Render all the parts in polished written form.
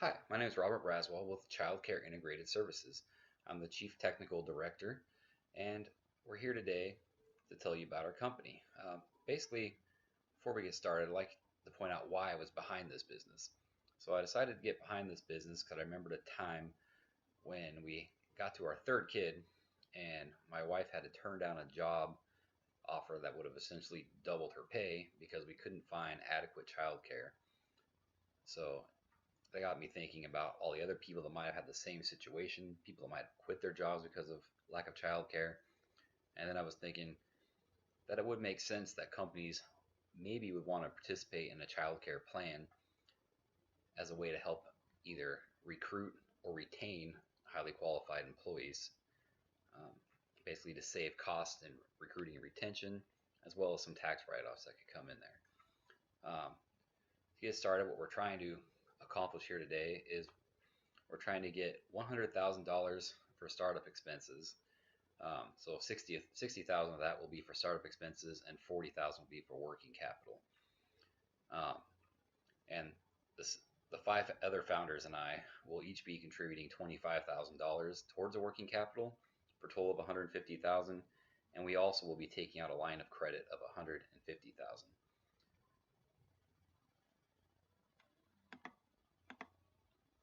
Hi, my name is Robert Braswell with Childcare Integrated Services. I'm the Chief Technical Director, and we're here today to tell you about our company. Basically, before we get started, I'd like to point out why I was behind this business. So I decided to get behind this business because I remembered a time when we got to our third kid, and my wife had to turn down a job offer that would have essentially doubled her pay because we couldn't find adequate childcare. So that got me thinking about all the other people that might have had the same situation, people that might have quit their jobs because of lack of childcare. And then I was thinking that it would make sense that companies maybe would want to participate in a childcare plan as a way to help either recruit or retain highly qualified employees, um, basically to save costs in recruiting and retention, as well as some tax write-offs that could come in there. To get started, what we're trying to accomplish here today is we're trying to get $100,000 for startup expenses. So 60,000 of that will be for startup expenses, and 40,000 will be for working capital. Um, and this, the five other founders and I will each be contributing $25,000 towards the working capital for a total of 150,000, and we also will be taking out a line of credit of 150,000.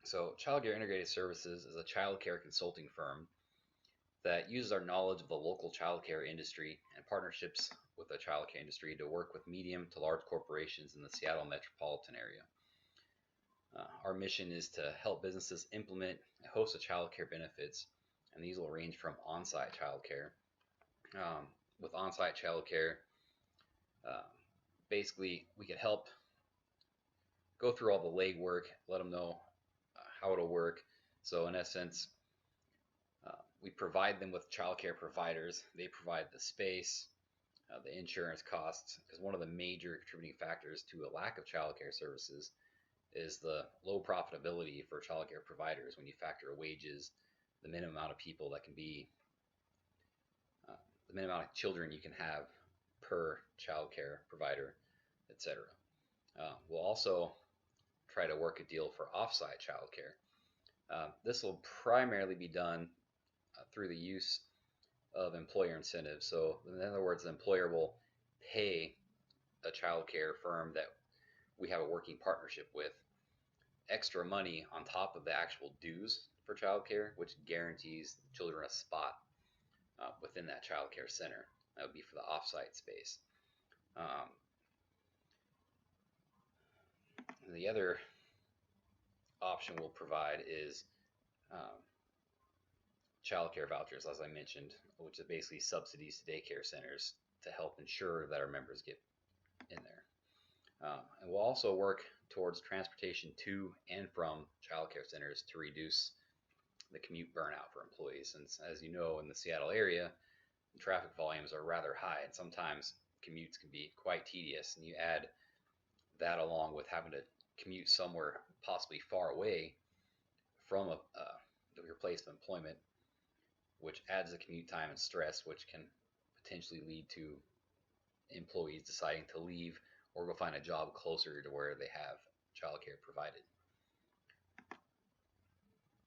So Childcare Integrated Services is a childcare consulting firm that uses our knowledge of the local childcare industry and partnerships with the childcare industry to work with medium to large corporations in the Seattle metropolitan area. Our mission is to help businesses implement a host of childcare benefits, and these will range from on-site childcare. With on-site childcare, uh, basically we could help go through all the legwork, let them know how it'll work. So in essence, we provide them with childcare providers. They provide the space, the insurance costs, because one of the major contributing factors to a lack of childcare services is the low profitability for childcare providers when you factor wages, the minimum amount of people that can be, the minimum amount of children you can have per childcare provider, etc. We'll also try to work a deal for offsite childcare. This will primarily be done through the use of employer incentives. So in other words, the employer will pay a childcare firm that we have a working partnership with extra money on top of the actual dues for childcare, which guarantees children a spot within that childcare center. That would be for the offsite space. The other option we'll provide is childcare vouchers, as I mentioned, which is basically subsidies to daycare centers to help ensure that our members get in there. And we'll also work towards transportation to and from childcare centers to reduce the commute burnout for employees. Since, as you know, in the Seattle area, the traffic volumes are rather high, and sometimes commutes can be quite tedious. And you add that along with having to commute somewhere possibly far away from your place of employment, which adds the commute time and stress, which can potentially lead to employees deciding to leave or go find a job closer to where they have childcare provided.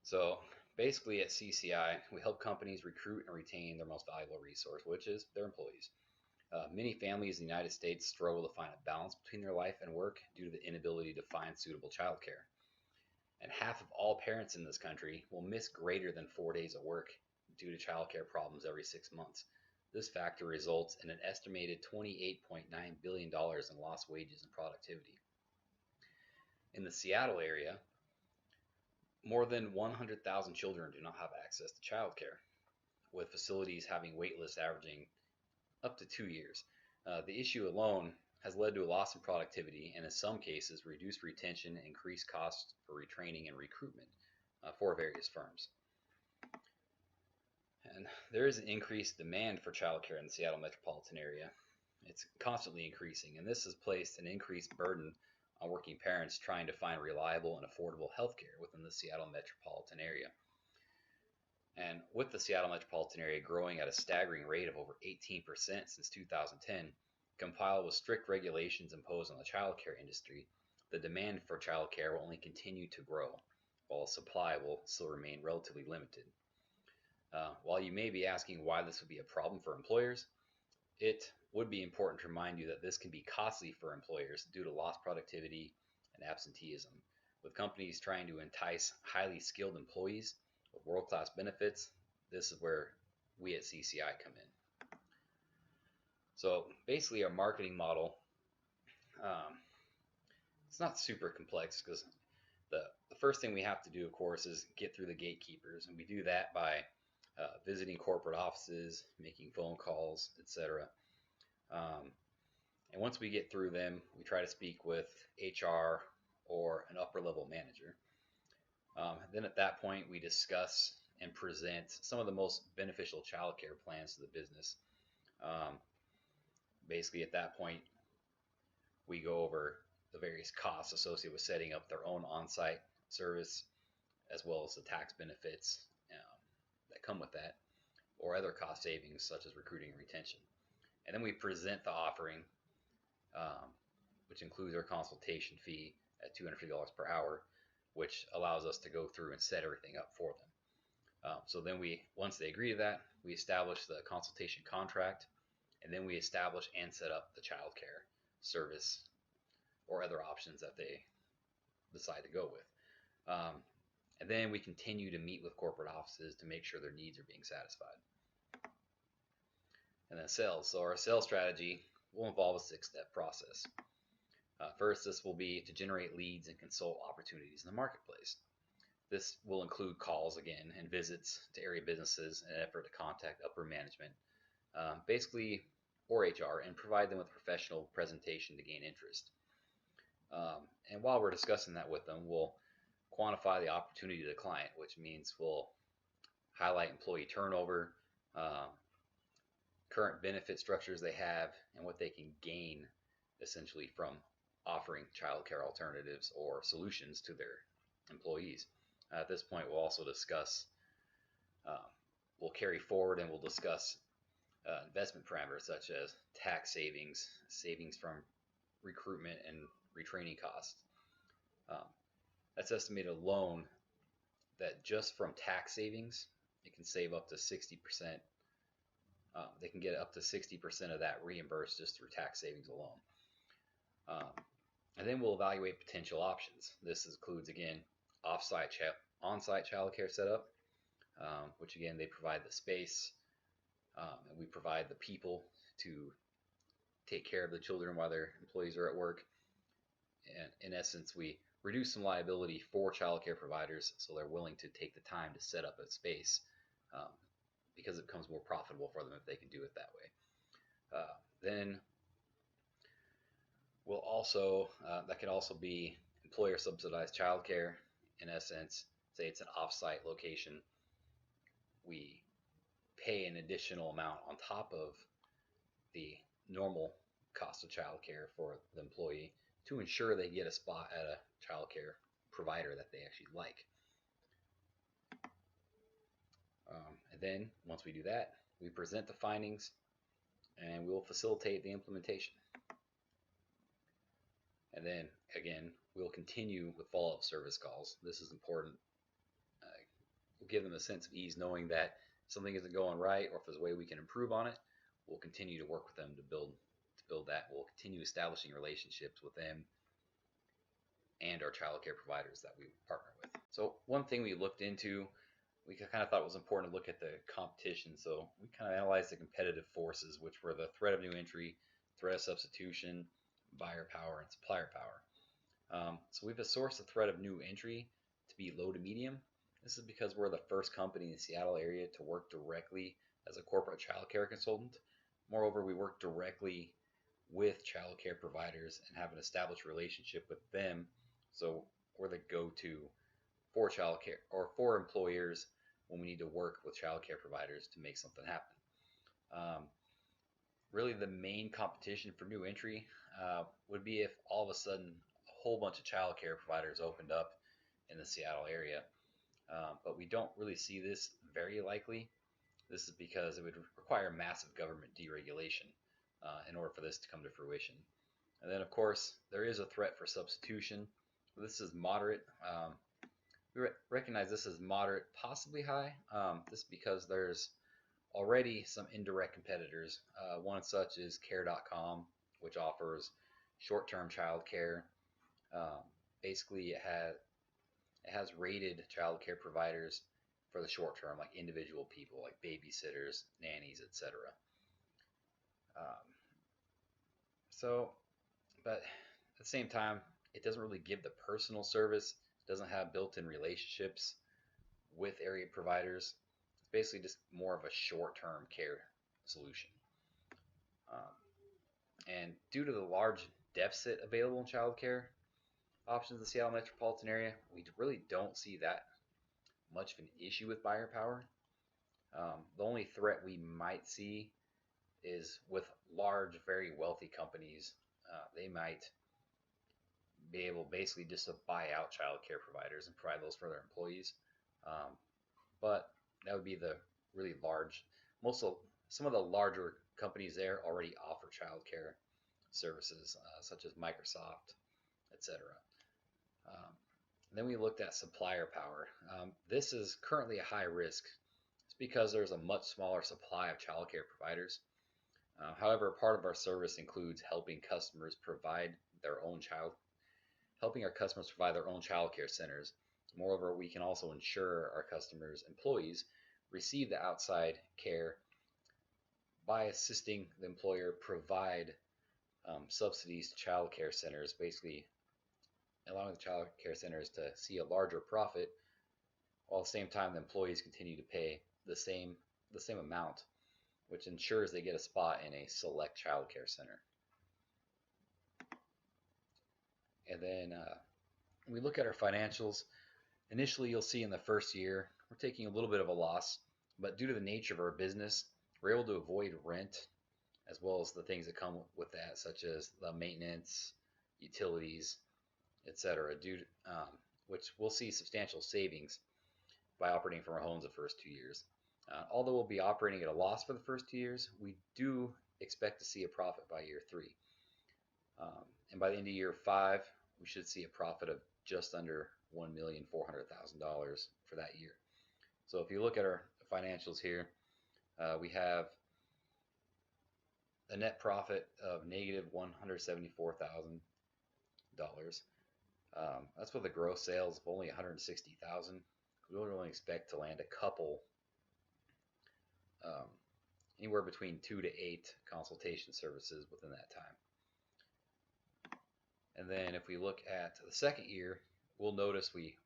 So basically at CCI, we help companies recruit and retain their most valuable resource, which is their employees. Many families in the United States struggle to find a balance between their life and work due to the inability to find suitable childcare. And half of all parents in this country will miss greater than 4 days of work due to childcare problems every 6 months. This factor results in an estimated $28.9 billion in lost wages and productivity. In the Seattle area, more than 100,000 children do not have access to childcare, with facilities having wait lists averaging up to 2 years. The issue alone has led to a loss in productivity and in some cases reduced retention and increased costs for retraining and recruitment for various firms. And there is an increased demand for childcare in the Seattle metropolitan area. It's constantly increasing, and this has placed an increased burden on working parents trying to find reliable and affordable healthcare within the Seattle metropolitan area. And with the Seattle metropolitan area growing at a staggering rate of over 18% since 2010, compiled with strict regulations imposed on the childcare industry, the demand for childcare will only continue to grow. while supply will still remain relatively limited. While you may be asking why this would be a problem for employers, it would be important to remind you that this can be costly for employers due to lost productivity and absenteeism. With companies trying to entice highly skilled employees with world-class benefits, this is where we at CCI come in. So basically our marketing model, um, it's not super complex because the first thing we have to do, of course, is get through the gatekeepers, and we do that by visiting corporate offices, making phone calls, etc. And once we get through them, we try to speak with HR or an upper level manager. Then at that point, we discuss and present some of the most beneficial childcare plans to the business. Um, Basically, at that point, we go over the various costs associated with setting up their own on-site service, as well as the tax benefits that come with that, or other cost savings such as recruiting and retention. And then we present the offering, which includes our consultation fee at $250 per hour, which allows us to go through and set everything up for them. So then once they agree to that, we establish the consultation contract, and then we establish and set up the childcare service or other options that they decide to go with. And then we continue to meet with corporate offices to make sure their needs are being satisfied. And then sales. So our sales strategy will involve a 6-step process. First, this will be to generate leads and consult opportunities in the marketplace. This will include calls again and visits to area businesses in an effort to contact upper management, basically, or HR, and provide them with a professional presentation to gain interest. And while we're discussing that with them, we'll quantify the opportunity to the client, which means we'll highlight employee turnover, current benefit structures they have, and what they can gain essentially from offering childcare alternatives or solutions to their employees. At this point, we'll also discuss, we'll carry forward and we'll discuss investment parameters such as tax savings, savings from recruitment and retraining costs. That's estimated alone that just from tax savings, it can save up to 60%. They can get up to 60% of that reimbursed just through tax savings alone. And then we'll evaluate potential options. This includes, again, on-site childcare setup, which again, they provide the space, and we provide the people to take care of the children while their employees are at work. And in essence, we reduce some liability for childcare providers so they're willing to take the time to set up a space because it becomes more profitable for them if they can do it that way. Then we'll also, that can also be employer subsidized childcare. In essence, say it's an off-site location, we pay an additional amount on top of the normal cost of childcare for the employee to ensure they get a spot at a childcare provider that they actually like. And then once we do that, we present the findings and we will facilitate the implementation. And then again, we'll continue with follow-up service calls. This is important. We'll give them a sense of ease knowing that something isn't going right or if there's a way we can improve on it. We'll continue to work with them to build that. We'll continue establishing relationships with them and our childcare providers that we partner with. So one thing we looked into, we kind of thought it was important to look at the competition. So we kind of analyzed the competitive forces, which were the threat of new entry, threat of substitution, buyer power, and supplier power. So we've sourced the threat of new entry to be low to medium. This is because we're the first company in the Seattle area to work directly as a corporate childcare consultant. Moreover, we work directly with childcare providers and have an established relationship with them. So we're the go-to for childcare or for employers when we need to work with childcare providers to make something happen. Really, the main competition for new entry would be if all of a sudden a whole bunch of childcare providers opened up in the Seattle area. But we don't really see this very likely. This is because it would require massive government deregulation in order for this to come to fruition. And then, of course, there is a threat for substitution. This is moderate. We recognize this as moderate, possibly high. This is because there's already some indirect competitors. One such is Care.com, which offers short-term childcare. Um, Basically, it has rated childcare providers for the short term, like individual people, like babysitters, nannies, etc. Um, so, but at the same time, it doesn't really give the personal service. It doesn't have built-in relationships with area providers. It's basically just more of a short-term care solution. Um, and due to the large deficit available in childcare options in the Seattle metropolitan area, we really don't see that much of an issue with buyer power. The only threat we might see is with large, very wealthy companies. They might be able basically just to buy out childcare providers and provide those for their employees. Um, but that would be the really large. Most of some of the larger companies there already offer childcare services, such as Microsoft, etc. Um, then we looked at supplier power. This is currently a high risk. It's because there's a much smaller supply of childcare providers. However, part of our service includes helping our customers provide their own childcare centers. Moreover, we can also ensure our customers' employees receive the outside care by assisting the employer provide subsidies to child care centers, basically allowing the child care centers to see a larger profit, while at the same time the employees continue to pay the same amount, which ensures they get a spot in a select child care center. And then we look at our financials. Initially, you'll see in the first year we're taking a little bit of a loss, but due to the nature of our business, we're able to avoid rent as well as the things that come with that, such as the maintenance, utilities, etc. Which we'll see substantial savings by operating from our homes the first 2 years. Although we'll be operating at a loss for the first 2 years, we do expect to see a profit by year 3. And by the end of year 5, we should see a profit of just under $1,400,000 for that year. So if you look at our financials here, we have a net profit of negative $174,000. That's with a gross sales of only $160,000. We don't really expect to land a couple, anywhere between 2 to 8 consultation services within that time. And then if we look at the second year, we'll notice we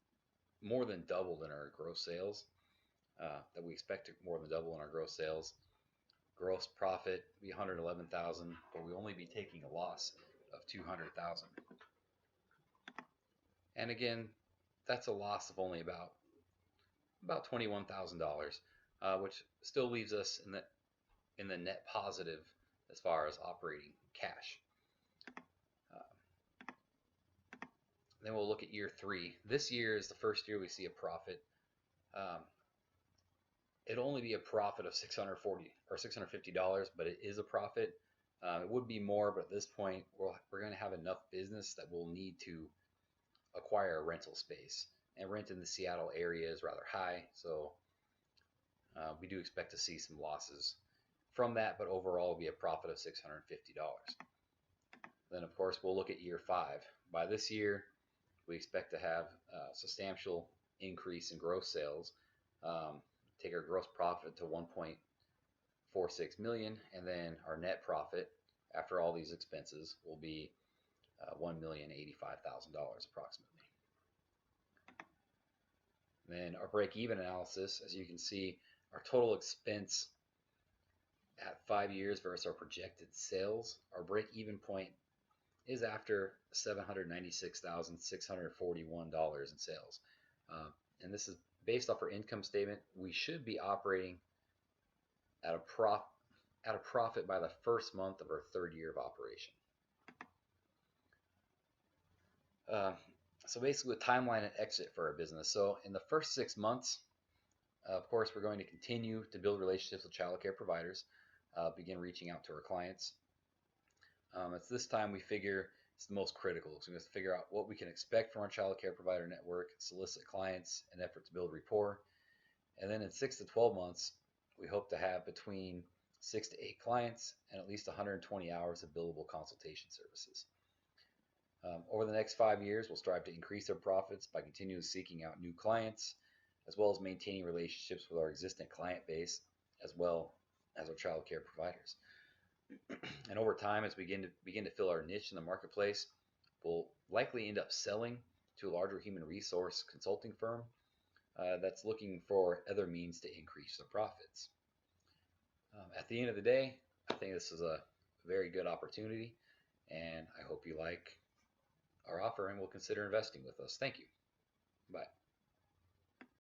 more than doubled in our gross sales. That we expect to more than double in our gross sales. Gross profit be $111,000, but we'll only be taking a loss of $200,000. And again, that's a loss of only about $21,000, which still leaves us in the net positive as far as operating cash. Then we'll look at year 3. This year is the first year we see a profit. It'll only be a profit of $640 or $650, but it is a profit. It would be more, but at this point, we're going to have enough business that we'll need to acquire a rental space. And rent in the Seattle area is rather high, so we do expect to see some losses from that, but overall it'll be a profit of $650. Then, of course, we'll look at year 5. By this year, we expect to have a substantial increase in gross sales, take our gross profit to $1.46 million, and then our net profit after all these expenses will be $1,085,000 approximately. Then our break-even analysis, as you can see, our total expense at 5 years versus our projected sales, our break-even point is after $796,641 in sales. And this is based off our income statement. We should be operating at a profit by the first month of our 3rd year of operation. So basically, a timeline and exit for our business. So in the first 6 months, of course, we're going to continue to build relationships with childcare providers, begin reaching out to our clients. It's this time we figure It's the most critical. So we have to figure out what we can expect from our child care provider network, solicit clients, and effort to build rapport. And then in 6 to 12 months, we hope to have between 6 to 8 clients and at least 120 hours of billable consultation services. Over the next 5 years, we'll strive to increase our profits by continually seeking out new clients, as well as maintaining relationships with our existing client base, as well as our child care providers. And over time, as we begin to fill our niche in the marketplace, we'll likely end up selling to a larger human resource consulting firm that's looking for other means to increase their profits. At the end of the day, I think this is a very good opportunity, and I hope you like our offer and will consider investing with us. Thank you. Bye.